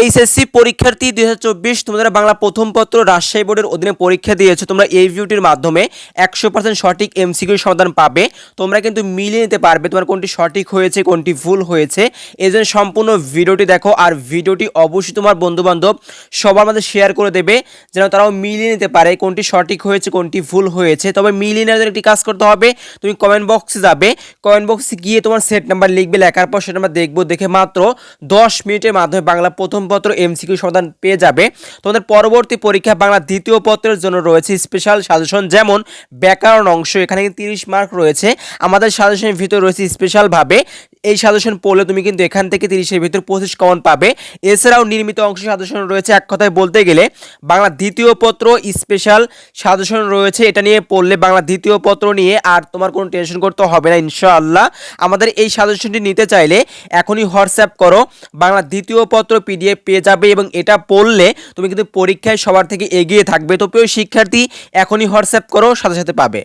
HSC পরীক্ষার্থী 2024 তোমাদের বাংলা প্রথম পত্র রাজশাহী বোর্ডের অধীনে পরীক্ষা দিয়েছো। তোমরা এই ভিডিওটির মাধ্যমে 100% সঠিক এমসিকিউ সমাধান পাবে। তোমরা কিন্তু মিলিয়ে নিতে পারবে তোমার কোনটি সঠিক হয়েছে কোনটি ভুল হয়েছে। এই জন্য সম্পূর্ণ ভিডিওটি দেখো, আর ভিডিওটি অবশ্যই তোমার বন্ধুবান্ধব সবার মধ্যে শেয়ার করে দেবে যেন তারাও মিলিয়ে নিতে পারে কোনটি সঠিক হয়েছে কোনটি ভুল হয়েছে। তবে মিলিয়ে নেওয়ার জন্য একটি কাজ করতে হবে, তুমি কমেন্ট বক্সে যাবে, কমেন্ট বক্সে গিয়ে তোমার সেট নাম্বার লিখবে, লেখার পর সেটা আমরা দেখবো, দেখে মাত্র 10 মিনিটের মাধ্যমে বাংলা প্রথম পত্র এমসিকিউ সমাধান পেয়ে যাবে। তোমাদের পরবর্তী পরীক্ষা বাংলা দ্বিতীয় পত্রের জন্য রয়েছে স্পেশাল সাজেশন, যেমন ব্যাকরণ অংশ, এখানে 30 মার্ক রয়েছে। আমাদের সাজেশনের ভিতরে রয়েছে স্পেশালভাবে এই সাজেশন পড়লে তুমি কিন্তু এখান থেকে 30-এর ভিতর 25 কমন পাবে। এছাড়াও নির্মিত অংশ সাজেশন রয়েছে। এক কথায় বলতে গেলে বাংলা দ্বিতীয় পত্র স্পেশাল সাজেশন রয়েছে, এটা নিয়ে পড়লে বাংলা দ্বিতীয় পত্র নিয়ে আর তোমার কোনো টেনশন করতে হবে না ইনশাআল্লাহ। আমাদের এই সাজেশনটি নিতে চাইলে এখনই হোয়াটসঅ্যাপ করো, বাংলা দ্বিতীয় পত্র পিডিএফ পেয়ে যাবে এবং এটা পড়লে তুমি কিন্তু পরীক্ষায় সবার থেকে এগিয়ে থাকবে। তো প্রিয় শিক্ষার্থী, এখনই হোয়াটসঅ্যাপ করো, সাথে সাথে পাবে।